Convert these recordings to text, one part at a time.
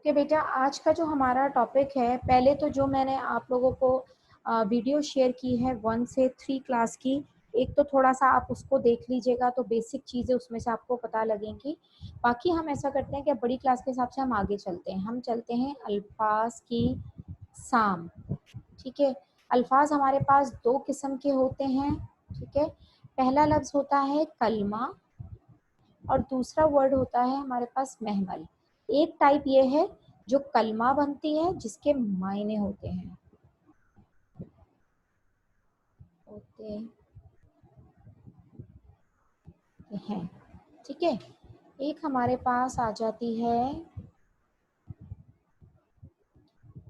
Okay बेटा, आज का जो हमारा टॉपिक है, पहले तो जो मैंने आप लोगों को वीडियो शेयर की है 1 से 3 क्लास की, एक तो थोड़ा सा आप उसको देख लीजिएगा तो बेसिक चीज़ें उसमें से आपको पता लगेंगी। बाकी हम ऐसा करते हैं कि बड़ी क्लास के हिसाब से हम आगे चलते हैं। हम चलते हैं अल्फाज की साम। ठीक है, अल्फाज हमारे पास दो किस्म के होते हैं। ठीक है, पहला लफ्ज़ होता है कलमा और दूसरा वर्ड होता है हमारे पास महमल। एक टाइप ये है जो कलमा बनती है जिसके मायने होते हैं ठीक है। एक हमारे पास आ जाती है,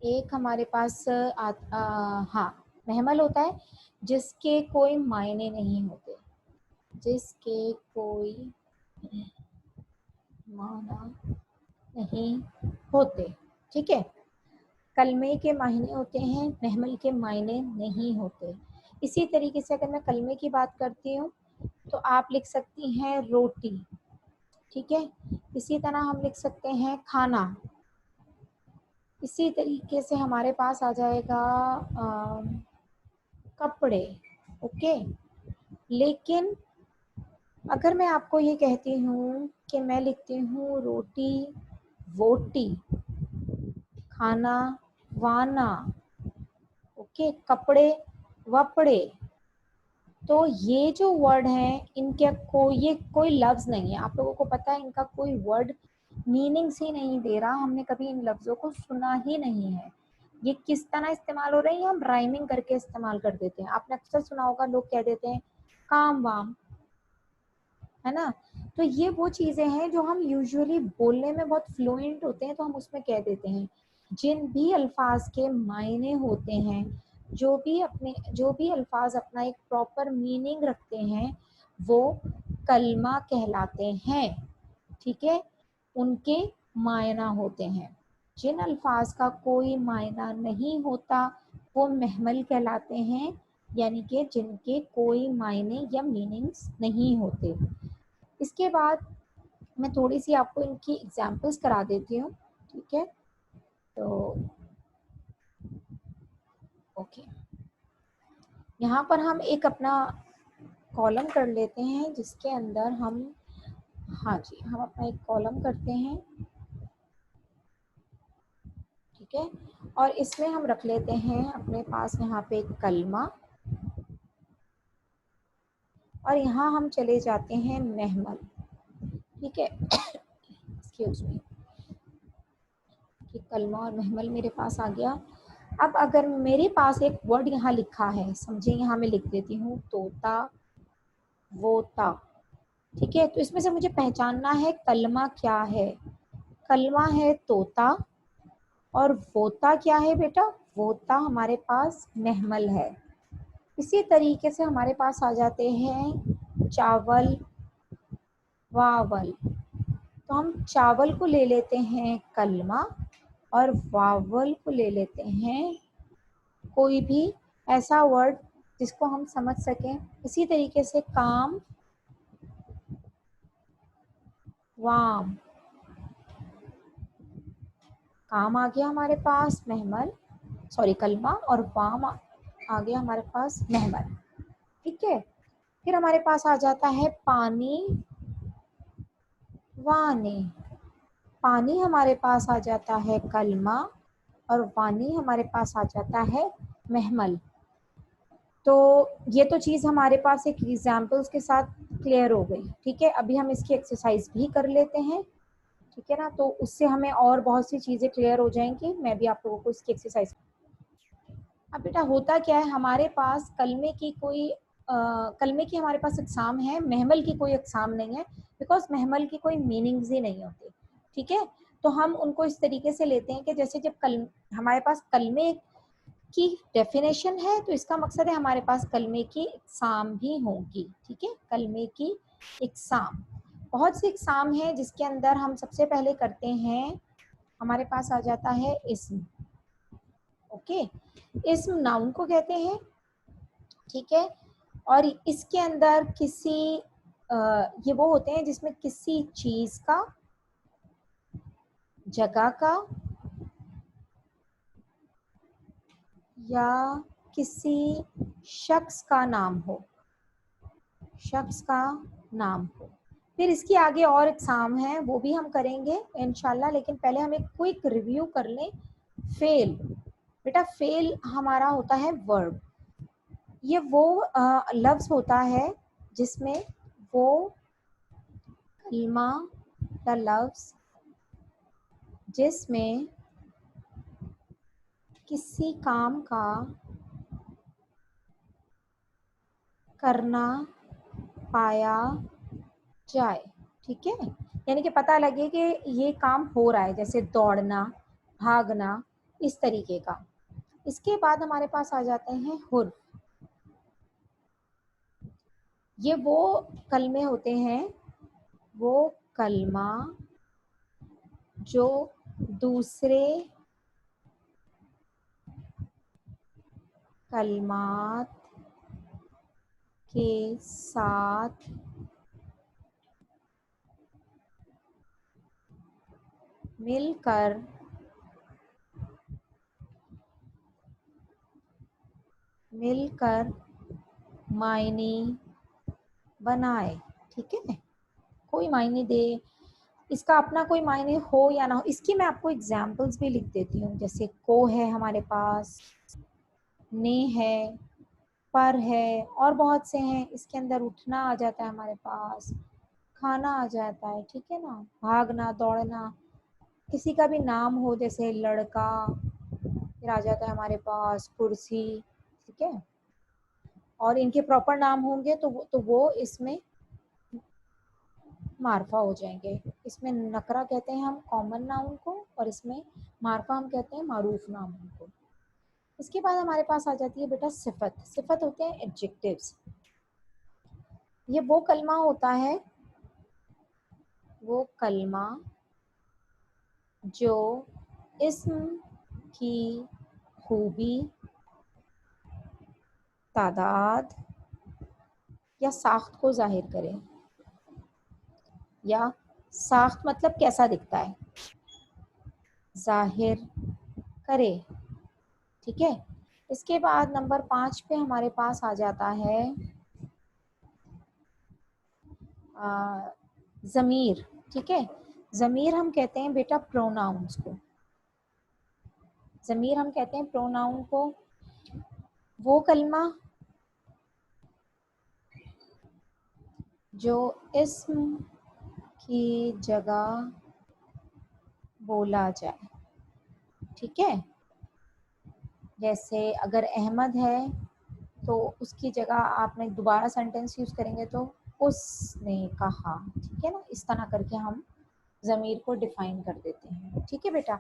एक हमारे पास हाँ, महमल होता है जिसके कोई मायने नहीं होते, जिसके कोई माना नहीं होते। ठीक है, कलमे के मायने होते हैं, महमल के मायने नहीं होते। इसी तरीके से अगर मैं कलमे की बात करती हूँ तो आप लिख सकती हैं रोटी। ठीक है, इसी तरह हम लिख सकते हैं खाना। इसी तरीके से हमारे पास आ जाएगा कपड़े। ओके, लेकिन अगर मैं आपको ये कहती हूँ कि मैं लिखती हूँ रोटी वोटी, खाना वाना, ओके, कपड़े वपड़े, तो ये जो वर्ड हैं इनके ये कोई लफ्ज़ नहीं है। आप लोगों को पता है इनका कोई वर्ड मीनिंग्स ही नहीं दे रहा। हमने कभी इन लफ्ज़ों को सुना ही नहीं है। ये किस तरह इस्तेमाल हो रहे हैं, हम राइमिंग करके इस्तेमाल कर देते हैं। आपने अक्सर सुना होगा लोग कह देते हैं काम वाम, है ना। तो ये वो चीज़ें हैं जो हम यूजुअली बोलने में बहुत फ्लुएंट होते हैं तो हम उसमें कह देते हैं। जिन भी अल्फाज के मायने होते हैं, जो भी अल्फाज अपना एक प्रॉपर मीनिंग रखते हैं, वो कलमा कहलाते हैं। ठीक है, उनके मायना होते हैं। जिन अल्फाज का कोई मायना नहीं होता वो महमल कहलाते हैं, यानी कि जिनके कोई मायने या मीनिंग्स नहीं होते। इसके बाद मैं थोड़ी सी आपको इनकी एग्जांपल्स करा देती हूँ। ठीक है, तो ओके, यहाँ पर हम एक अपना कॉलम कर लेते हैं जिसके अंदर हम, हाँ जी, हम अपना एक कॉलम करते हैं। ठीक है, और इसमें हम रख लेते हैं अपने पास यहाँ पे एक कलमा, और यहाँ हम चले जाते हैं महमल। ठीक है, एक्सक्यूज मी, कि कलमा और महमल मेरे पास आ गया। अब अगर मेरे पास एक वर्ड यहाँ लिखा है, समझे, यहाँ मैं लिख देती हूँ तोता वोता। ठीक है, तो इसमें से मुझे पहचानना है कलमा क्या है। कलमा है तोता, और वोता क्या है बेटा, वोता हमारे पास महमल है। इसी तरीके से हमारे पास आ जाते हैं चावल वावल। तो हम चावल को ले लेते हैं कलमा और वावल को ले लेते हैं कोई भी ऐसा वर्ड जिसको हम समझ सकें। इसी तरीके से काम वाम, काम आ गया हमारे पास महमल, सॉरी कलमा, और वाम आ गया हमारे पास महमल। ठीक है, फिर हमारे पास आ जाता है पानी वानी। पानी हमारे पास आ जाता है कलमा और वानी हमारे पास आ जाता है महमल। तो ये तो चीज़ हमारे पास एक एग्जाम्पल्स के साथ क्लियर हो गई। ठीक है, अभी हम इसकी एक्सरसाइज भी कर लेते हैं। ठीक है ना, तो उससे हमें और बहुत सी चीज़ें क्लियर हो जाएंगी। मैं भी आप लोगों को इसकी एक्सरसाइज, अब बेटा होता क्या है, हमारे पास कलमे की कोई कलमे की हमारे पास इकसाम है, महमल की कोई इकसाम नहीं है, बिकॉज महमल की कोई मीनिंग्स ही नहीं होती। ठीक है, तो हम उनको इस तरीके से लेते हैं कि जैसे जब हमारे पास कलमे की डेफिनेशन है तो इसका मकसद है हमारे पास कलमे की इकसाम भी होगी। ठीक है, कलमे की इकसाम, बहुत सी इकसाम है जिसके अंदर हम सबसे पहले करते हैं, हमारे पास आ जाता है इस्म। ओके, इस्म नाउन को कहते हैं। ठीक है, और इसके अंदर ये वो होते हैं जिसमें किसी चीज का जगह का या किसी शख्स का नाम हो, शख्स का नाम हो। फिर इसके आगे और एग्जाम है, वो भी हम करेंगे इंशाल्लाह, लेकिन पहले हम एक क्विक रिव्यू कर लें। फेल, बेटा फेल हमारा होता है वर्ब। ये वो लफ्ज होता है जिसमें वो कलमा या लफ्ज जिसमें किसी काम का करना पाया जाए, ठीक है, यानी कि पता लगे कि ये काम हो रहा है, जैसे दौड़ना, भागना, इस तरीके का। इसके बाद हमारे पास आ जाते हैं हुर्फ। ये वो कलमे होते हैं, वो कलमा जो दूसरे कलमात के साथ मिलकर मिलकर मायने बनाए, ठीक है, कोई मायने दे, इसका अपना कोई मायने हो या ना हो। इसकी मैं आपको एग्जाम्पल्स भी लिख देती हूँ, जैसे को है हमारे पास, ने है, पर है, और बहुत से हैं। इसके अंदर उठना आ जाता है हमारे पास, खाना आ जाता है, ठीक है ना, भागना, दौड़ना, किसी का भी नाम हो जैसे लड़का, फिर आ जाता है हमारे पास कुर्सी, ठीक है, और इनके प्रॉपर नाम होंगे तो वो इसमें मार्फा हो जाएंगे। इसमें नकरा कहते हैं हम कॉमन नाउन को, और इसमें मार्फा हम कहते हैं मारूफ नाउन को। इसके बाद हमारे पास आ जाती है बेटा सिफत। सिफत होते हैं एडजेक्टिव्स। ये वो कलमा होता है, वो कलमा जो इस्म की खूबी, तादाद या साख्त को जाहिर करे, या साख्त मतलब कैसा दिखता है, जाहिर करे, ठीक है। इसके बाद नंबर 5 पे हमारे पास आ जाता है ज़मीर, ठीक है। ज़मीर हम कहते हैं बेटा प्रोनाउंस को, ज़मीर हम कहते हैं प्रोनाउन को, वो कलमा जो इस्म की जगह बोला जाए, ठीक है। जैसे अगर अहमद है तो उसकी जगह आपने दोबारा सेंटेंस यूज करेंगे तो उसने कहा, ठीक है ना, इस तरह करके हम ज़मीर को डिफाइन कर देते हैं, ठीक है बेटा।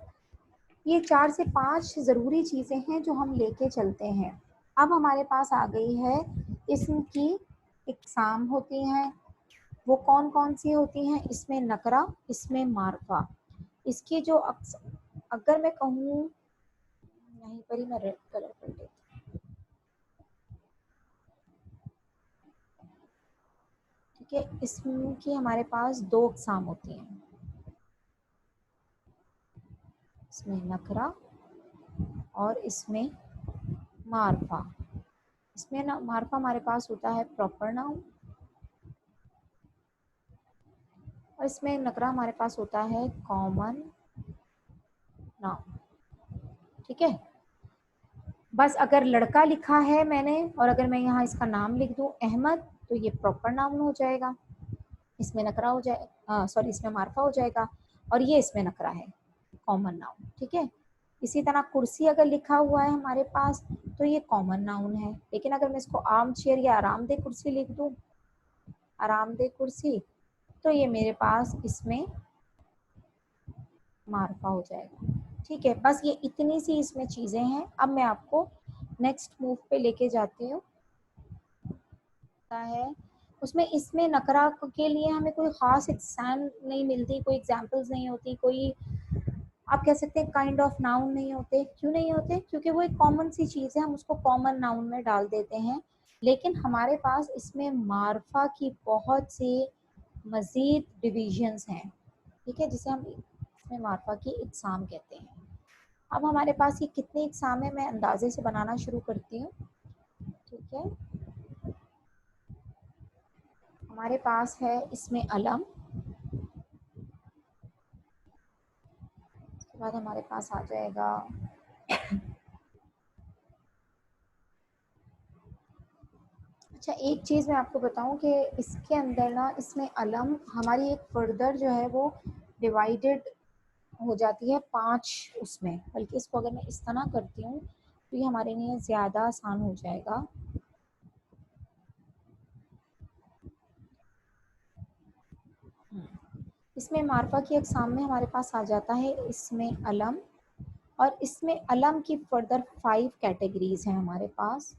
ये 4 से 5 ज़रूरी चीज़ें हैं जो हम लेके चलते हैं। अब हमारे पास आ गई है इस्म की इकसाम होती हैं, वो कौन कौन सी होती हैं, इसमें नकरा, इसमें मारफा। इसकी जो अगर मैं कहूँ, यहीं पर ही मैं रेड कलर कर देती हूँ, ठीक है। इसमें की हमारे पास 2 अक़साम होती हैं, इसमें नकरा और इसमें मारफा। इसमें ना मारफा हमारे पास होता है प्रॉपर नाउन, और इसमें नकरा हमारे पास होता है कॉमन नाउन, ठीक है। बस अगर लड़का लिखा है मैंने और अगर मैं यहाँ इसका नाम लिख दूँ अहमद, तो ये प्रॉपर नाउन हो जाएगा, इसमें नकरा हो जाए, सॉरी इसमें मारफा हो जाएगा, और ये इसमें नकरा है कॉमन नाउन, ठीक है। इसी तरह कुर्सी अगर लिखा हुआ है हमारे पास तो ये कॉमन नाउन है, लेकिन अगर मैं इसको आर्म चेयर या आरामदेह कुर्सी लिख दूँ, आरामदेह कुर्सी, तो ये मेरे पास इसमें मार्फा हो जाएगा, ठीक है। बस ये इतनी सी इसमें चीज़ें हैं। अब मैं आपको नेक्स्ट मूव पे लेके जाती हूँ, है उसमें इसमें नकरा के लिए हमें कोई ख़ास एग्जाम नहीं मिलती, कोई एग्जाम्पल्स नहीं होती, कोई आप कह सकते हैं काइंड ऑफ नाउन नहीं होते। क्यों नहीं होते? क्योंकि वो एक कॉमन सी चीज़ है, हम उसको कॉमन नाउन में डाल देते हैं। लेकिन हमारे पास इसमें मार्फा की बहुत सी मज़ीद डिविजन्स हैं, ठीक है, जिसे हम इसमें मार्फा की इकसाम कहते हैं। अब हमारे पास ये कितने इकसाम है, मैं अंदाजे से बनाना शुरू करती हूँ। ठीक है, हमारे पास है इसमें अलम, उसके बाद हमारे पास आ जाएगा अच्छा, एक चीज़ मैं आपको बताऊं कि इसके अंदर ना, इसमें अलम हमारी एक फर्दर जो है वो डिवाइडेड हो जाती है 5 उसमें, बल्कि इसको अगर मैं इस तरह करती हूँ तो ये हमारे लिए ज़्यादा आसान हो जाएगा। इसमें मार्फा की अक़साम में हमारे पास आ जाता है इसमें अलम, और इसमें अलम की फर्दर 5 कैटेगरीज हैं हमारे पास,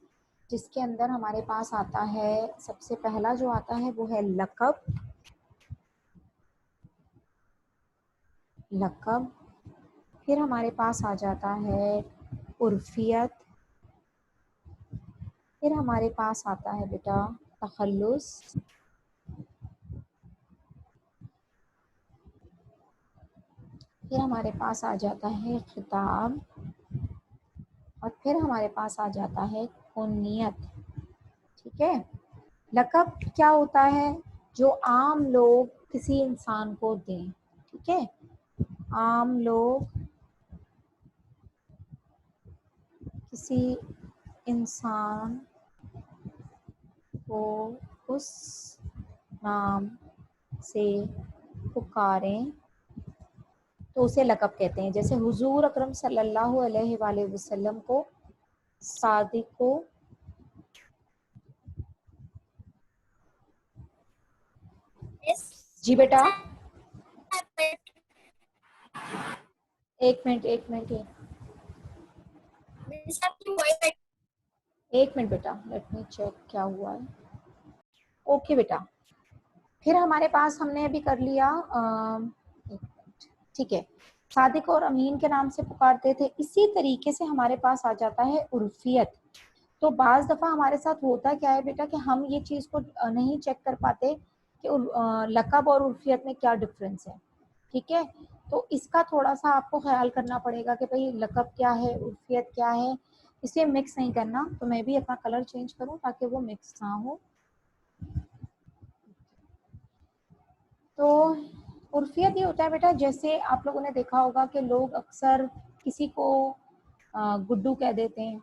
जिसके अंदर हमारे पास आता है, सबसे पहला जो आता है वो है लक़ब। लक़ब, फिर हमारे पास आ जाता है उर्फियत, फिर हमारे पास आता है बेटा तखल्लुस, फिर हमारे पास आ जाता है खिताब, और फिर हमारे पास आ जाता है कुन्नियत। ठीक है, लक़ब क्या होता है, जो आम लोग किसी इंसान को दें। ठीक है, आम लोग किसी इंसान को उस नाम से पुकारें तो उसे लक़ब कहते हैं। जैसे हुजूर अकरम सल्लल्लाहु अलैहि वसल्लम को सादिक को जी बेटा, एक मिनट एक मिनट, एक मिनट बेटा, लेट मी चेक क्या हुआ है। ओके बेटा, फिर हमारे पास हमने अभी कर लिया, ठीक है, सादिक और अमीन के नाम से पुकारते थे। इसी तरीके से हमारे पास आ जाता है उर्फियत। तो बाज़ दफ़ा हमारे साथ होता क्या है बेटा कि हम ये चीज़ को नहीं चेक कर पाते कि लक़ब और उर्फियत में क्या डिफरेंस है। ठीक है, तो इसका थोड़ा सा आपको ख्याल करना पड़ेगा कि भाई लक़ब क्या है, उर्फियत क्या है, इसे मिक्स नहीं करना। तो मैं भी अपना कलर चेंज करूं ताकि वो मिक्स ना हो। तो उर्फियत ये होता है बेटा, जैसे आप लोगों ने देखा होगा कि लोग अक्सर किसी को गुड्डू कह देते हैं।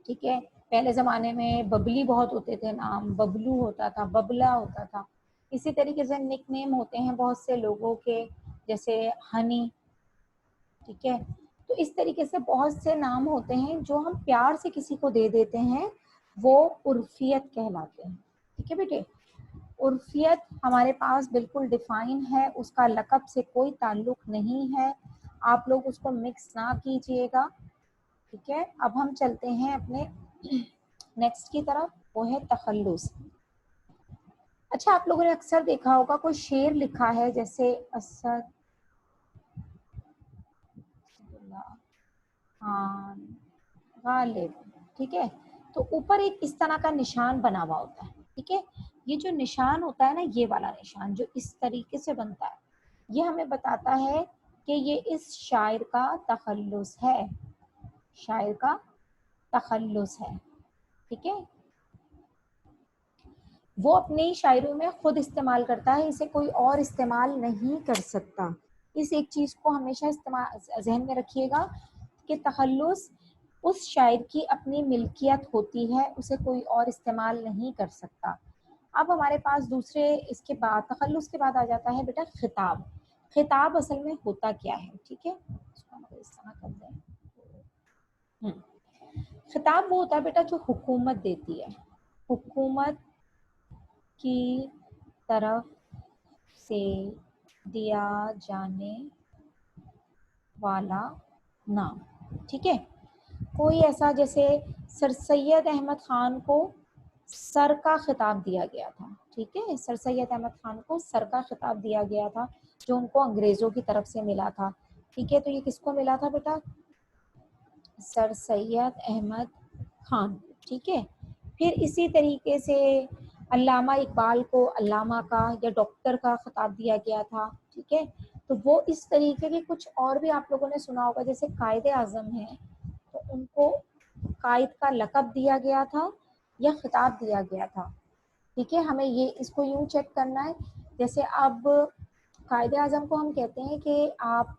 ठीक है, पहले ज़माने में बबली बहुत होते थे नाम, बबलू होता था, बबला होता था। इसी तरीके से निक नेम होते हैं बहुत से लोगों के, जैसे हनी। ठीक है, तो इस तरीके से बहुत से नाम होते हैं जो हम प्यार से किसी को दे देते हैं, वो उर्फियत कहलाते हैं। ठीक है बेटे, उर्फियत हमारे पास बिल्कुल डिफाइन है, उसका लक़ब से कोई ताल्लुक नहीं है, आप लोग उसको मिक्स ना कीजिएगा। ठीक है, अब हम चलते हैं अपने नेक्स्ट की तरफ, वो है तखल्लुस। अच्छा, आप लोगों ने अक्सर देखा होगा कोई शेर लिखा है, जैसे असद खान गालिब। ठीक है, तो ऊपर एक इस तरह का निशान बना हुआ होता है। ठीक है, ये जो निशान होता है ना, ये वाला निशान जो इस तरीके से बनता है, ये हमें बताता है कि ये इस शायर का तखल्लुस है, शायर का तखल्लुस है। ठीक है, वो अपनी शायरी में खुद इस्तेमाल करता है, इसे कोई और इस्तेमाल नहीं कर सकता। इस एक चीज़ को हमेशा इस्तेमाल जहन में रखिएगा कि तखल्लुस उस शायर की अपनी मिल्कियत होती है, उसे कोई और इस्तेमाल नहीं कर सकता। अब हमारे पास दूसरे इसके बाद, तखल्लुस के बाद आ जाता है बेटा खिताब। खिताब असल में होता क्या है? ठीक है, इसको हम इस तरह कर दें। खिताब वो होता है बेटा जो हुकूमत देती है, हुकूमत की तरफ से दिया जाने वाला नाम। ठीक है, कोई ऐसा, जैसे सर सैयद अहमद खान को सर का खिताब दिया गया था। ठीक है, सर सैयद अहमद खान को सर का खिताब दिया गया था, जो उनको अंग्रेजों की तरफ से मिला था। ठीक है, तो ये किसको मिला था बेटा? सर सैयद अहमद खान। ठीक है, फिर इसी तरीके से अल्लामा इकबाल को अल्लामा का या डॉक्टर का खिताब दिया गया था। ठीक है, तो वो इस तरीके के कुछ और भी आप लोगों ने सुना होगा, जैसे कायदे आजम है तो उनको कायद का लक़ब दिया गया था या खिताब दिया गया था। ठीक है, हमें ये इसको यूं चेक करना है। जैसे अब कायदे आजम को हम कहते हैं कि आप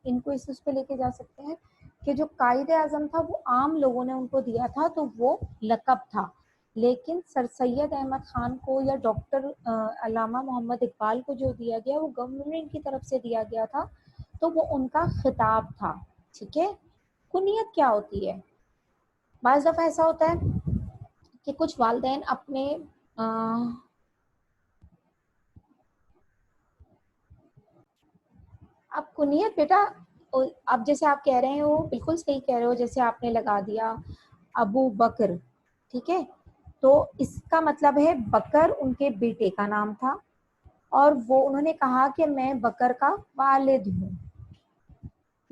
इनको इस उस पे लेके जा सकते हैं कि जो कायदे आजम था वो आम लोगों ने उनको दिया था तो वो लक़ब था, लेकिन सर सैयद अहमद खान को या डॉक्टर अल्लामा मोहम्मद इकबाल को जो दिया गया वो गवर्नमेंट की तरफ से दिया गया था, तो वो उनका खिताब था। ठीक है, कुनियत क्या होती है? बाज़ दफ़ा ऐसा होता है कि कुछ वालिदैन अपने अब कुनियत बेटा, अब जैसे आप कह रहे हो बिल्कुल सही कह रहे हो, जैसे आपने लगा दिया अबू बकर, ठीक है, तो इसका मतलब है बकर उनके बेटे का नाम था और वो उन्होंने कहा कि मैं बकर का वालिद हूँ।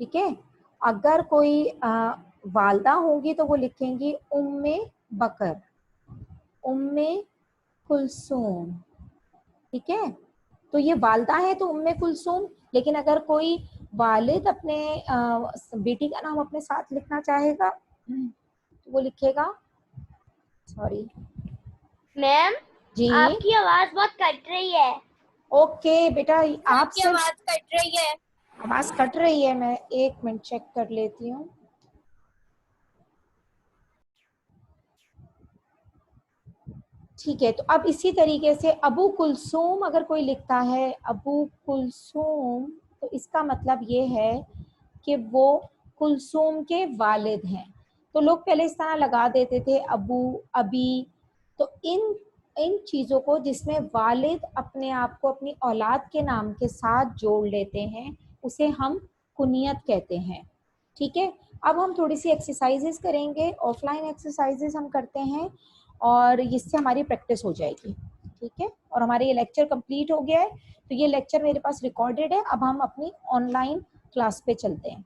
ठीक है, अगर कोई वालदा होंगी तो वो लिखेंगी उम्मे बकर, उम्मे कुलसूम। ठीक है, तो ये वालदा है तो उम्मे कुलसूम, लेकिन अगर कोई वालिद अपने बेटी का नाम अपने साथ लिखना चाहेगा तो वो लिखेगा, सॉरी मैम जी, आपकी आवाज बहुत कट रही है। ओके बेटा, आप आपकी आवाज कट रही है। आवाज कट रही है, मैं एक मिनट चेक कर लेती हूँ। ठीक है, तो अब इसी तरीके से अबू कुलसूम अगर कोई लिखता है अबू कुलसूम, तो इसका मतलब ये है कि वो कुलसूम के वालिद हैं। तो लोग पहले इस तरह लगा देते थे अबू, अबी, तो इन इन चीज़ों को जिसमें वालिद अपने आप को अपनी औलाद के नाम के साथ जोड़ लेते हैं उसे हम कुनियत कहते हैं। ठीक है, अब हम थोड़ी सी एक्सरसाइजेस करेंगे, ऑफलाइन एक्सरसाइजेस हम करते हैं और इससे हमारी प्रैक्टिस हो जाएगी। ठीक है, और हमारे ये लेक्चर कंप्लीट हो गया है, तो ये लेक्चर मेरे पास रिकॉर्डेड है। अब हम अपनी ऑनलाइन क्लास पे चलते हैं।